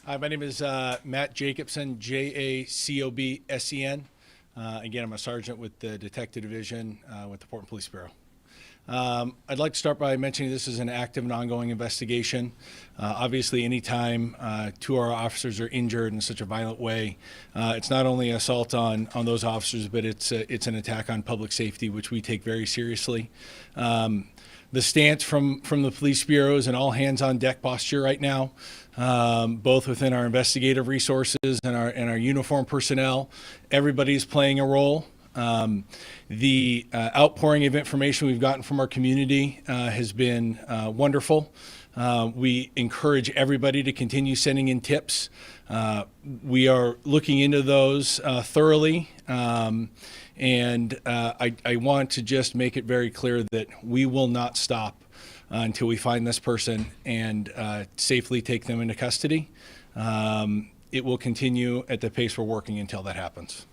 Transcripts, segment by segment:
Hi, my name is Matt Jacobson, Jacobsen. Again, I'm a sergeant with the Detective Division with the Portland Police Bureau. I'd like to start by mentioning this is an active and ongoing investigation. Obviously, anytime two of our officers are injured in such a violent way, it's not only assault on those officers, but it's an attack on public safety, which we take very seriously. The stance from the police bureau is an all hands on deck posture right now, both within our investigative resources and our uniform personnel. Everybody's playing a role. The outpouring of information we've gotten from our community has been wonderful. We encourage everybody to continue sending in tips. We are looking into those thoroughly. And I want to just make it very clear that we will not stop until we find this person and safely take them into custody. It will continue at the pace we're working until that happens.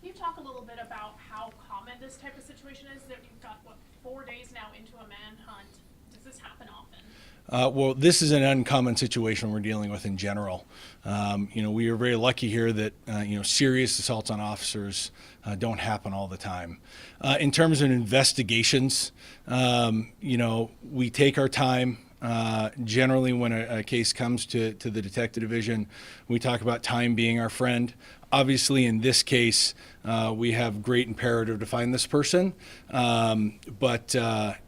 Can you talk a little bit about how common this type of situation is? That you've got, 4 days now into a manhunt. Does this happen often? Well, this is an uncommon situation we're dealing with in general. We are very lucky here that serious assaults on officers don't happen all the time. In terms of investigations, we take our time. Generally, when a case comes to the Detective Division, we talk about time being our friend. Obviously, in this case, we have great imperative to find this person. But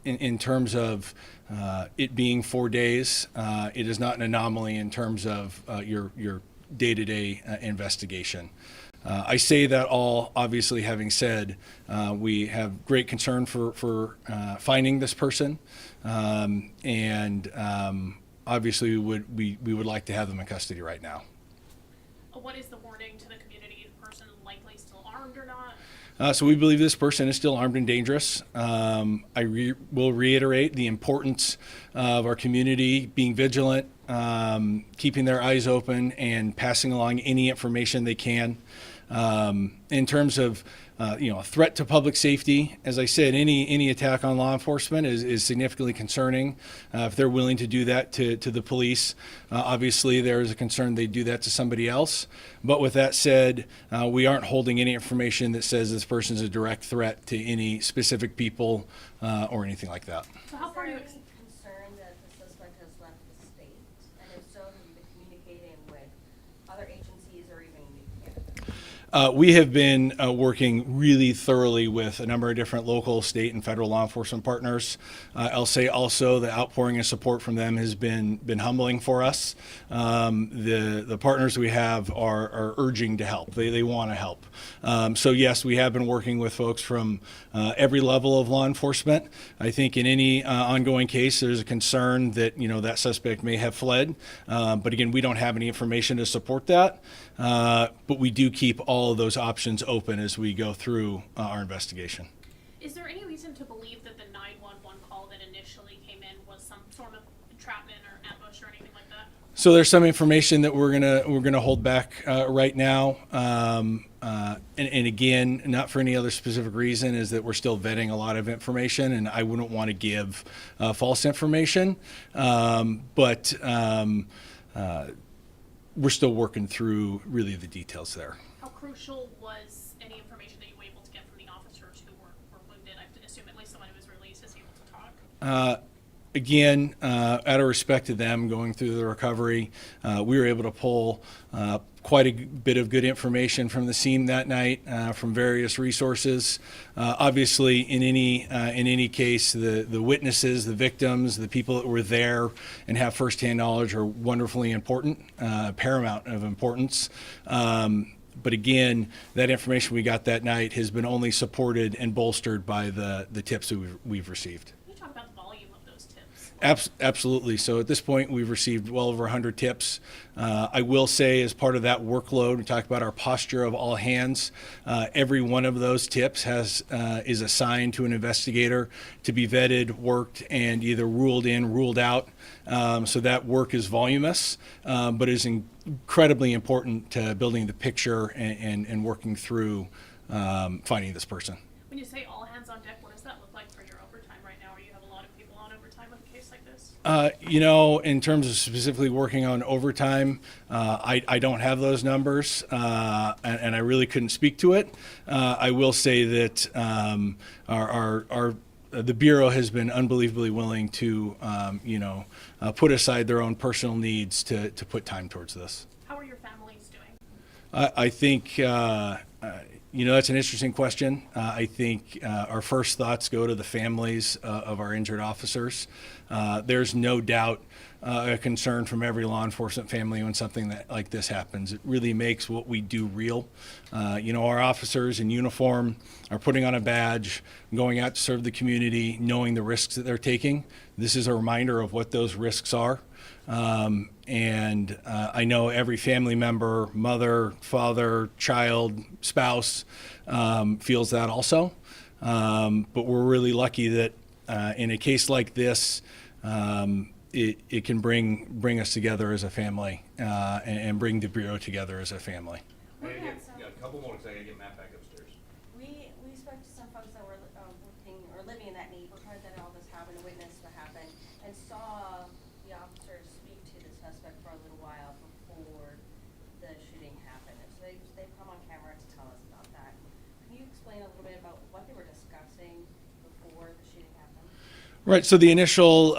in terms of it being 4 days, it is not an anomaly in terms of your day-to-day investigation. I say that all obviously having said, we have great concern for finding this person, and obviously we would like to have them in custody right now. What is the warning to the community? The person likely still armed or not? So we believe this person is still armed and dangerous. Will reiterate the importance of our community being vigilant, keeping their eyes open, and passing along any information they can. In terms of a threat to public safety, as I said, any attack on law enforcement is significantly concerning. If they're willing to do that to the police, obviously there is a concern they do that to somebody else. But with that said, we aren't holding any information that says this person is a direct threat to any specific people or anything like that. So how far Is do there you? any concern that the suspect has left the state? And if so, have you been communicating with other agencies or even Canada? We have been working really thoroughly with a number of different local, state, and federal law enforcement partners. I'll say also the outpouring of support from them has been humbling for us. The partners we have are urging to help. They want to help. So yes, we have been working with folks from every level of law enforcement. I think in any ongoing case, there's a concern that that suspect may have fled. But again, we don't have any information to support that. But we do keep all of those options open as we go through our investigation. Is there any reason to believe that the 911 call that initially came in was some sort of entrapment or ambush or anything like that? So there's some information that we're gonna hold back right now, and again, not for any other specific reason, is that we're still vetting a lot of information, and I wouldn't want to give false information, but we're still working through really the details there. How crucial was any information that you were able to get from the officers who were wounded? I assume at least someone who was released is able to talk. Again, out of respect to them going through the recovery, we were able to pull quite a bit of good information from the scene that night from various resources. Obviously, in any case, the witnesses, the victims, the people that were there and have firsthand knowledge are wonderfully important, paramount of importance. But again, that information we got that night has been only supported and bolstered by the tips that we've received. Can you talk about the volume of those tips? Absolutely. So at this point, we've received well over 100 tips. I will say, as part of that workload, we talked about our posture of all hands. Every one of those tips is assigned to an investigator to be vetted, worked, and either ruled in, ruled out. So that work is voluminous, but is incredibly important to building the picture and working through finding this person. When you say all hands on deck, what does that look like for your overtime right now? Or you have a lot of people on overtime with a case like this? In terms of specifically working on overtime, I don't have those numbers, and I really couldn't speak to it. I will say that the Bureau has been unbelievably willing to, put aside their own personal needs to put time towards this. How are your families doing? I think, that's an interesting question. I think our first thoughts go to the families of our injured officers. There's no doubt a concern from every law enforcement family when something like this happens. It really makes what we do real. Our officers in uniform are putting on a badge, going out to serve the community, knowing the risks that they're taking. This is a reminder of what those risks are. I know every family member, mother, father, child, spouse, feels that also. But we're really lucky that in a case like this, it can bring us together as a family and bring the Bureau together as a family. We Hey, had some- yeah, a couple more, because I gotta get Matt back upstairs. We spoke to some folks that were working or living in that neighborhood that all this happened, witnessed what happened, and saw the officers speak to the suspect for a little while before the shooting happened. And so they've come on camera to tell us about that. Can you explain a little bit about what they were discussing before the shooting happened? Right. So the initial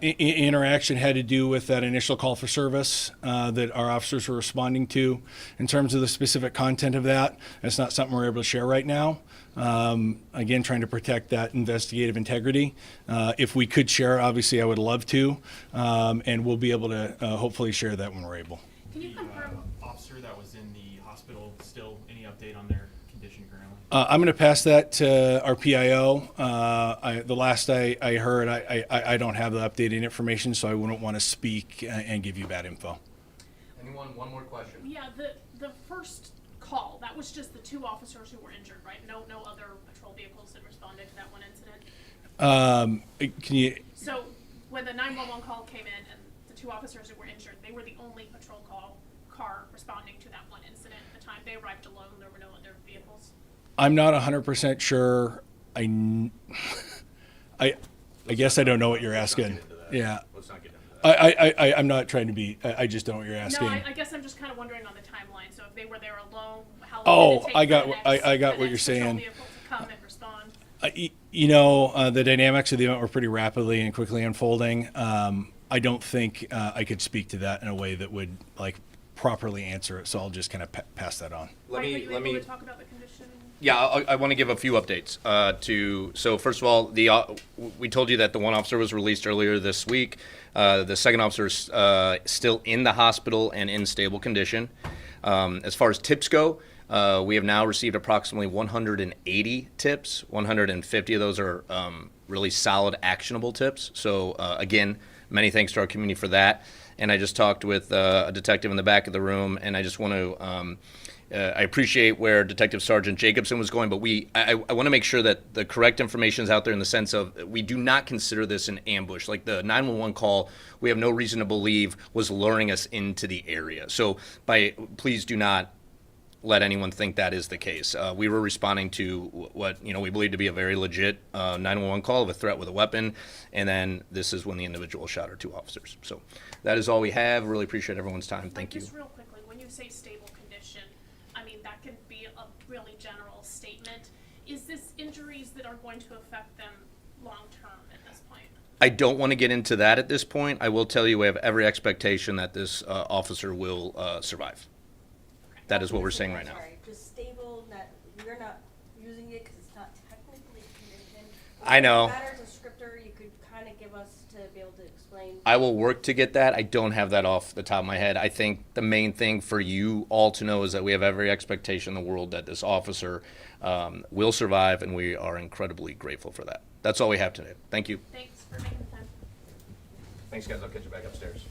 interaction had to do with that initial call for service that our officers were responding to. In terms of the specific content of that, that's not something we're able to share right now. Again, trying to protect that investigative integrity. If we could share, obviously, I would love to, and we'll be able to hopefully share that when we're able. Can you confirm? Officer that was in the hospital, still any update on their condition currently? I'm going to pass that to our PIO. The last I heard, I don't have the updated information, so I wouldn't want to speak and give you bad info. Anyone, one more question? Yeah, the first call, that was just the 2 officers who were injured, right? No other patrol vehicles that responded to that one incident? Can you? So when the 911 call came in and the 2 officers who were injured, they were the only patrol car responding to that one incident at the time. They arrived alone, there were no other vehicles. I'm not 100% sure. I guess I don't know what you're asking. Yeah. Let's not get into that. I'm not trying to be. I just don't know what you're asking. No, I guess I'm just kind of wondering on the timeline. So if they were there alone, how long Oh, did it take I got for the what- next, I got the what you're next patrol saying. vehicle to come and respond? The dynamics of the event were pretty rapidly and quickly unfolding. I don't think I could speak to that in a way that would properly answer it. So I'll just kind of pass that on. Let Are you me, able to talk about the condition? yeah, I want to give a few updates. So first of all, we told you that the one officer was released earlier this week. The second officer is still in the hospital and in stable condition. As far as tips go, we have now received approximately 180 tips. 150 of those are really solid, actionable tips. So again, many thanks to our community for that. And I just talked with a detective in the back of the room, and I just want to I appreciate where Detective Sergeant Jacobson was going, but I want to make sure that the correct information is out there in the sense of we do not consider this an ambush. Like the 911 call, we have no reason to believe was luring us into the area. So please do not let anyone think that is the case. We were responding to what we believe to be a very legit 911 call of a threat with a weapon, and then this is when the individual shot our 2 officers. So that is all we have. Really appreciate everyone's time. Thank you. Just real quickly, when you say stable condition, I mean, that can be a really general statement. Is this injuries that are going to affect them long-term at this point? I don't want to get into that at this point. I will tell you we have every expectation that this officer will survive. That is what we're saying right now. Sorry, just stable, we're not using it because it's not technically condition. I know. Is that a descriptor you could kind of give us to be able to explain? I will work to get that. I don't have that off the top of my head. I think the main thing for you all to know is that we have every expectation in the world that this officer will survive, and we are incredibly grateful for that. That's all we have today. Thank you. Thanks for making the time. Thanks, guys. I'll catch you back upstairs.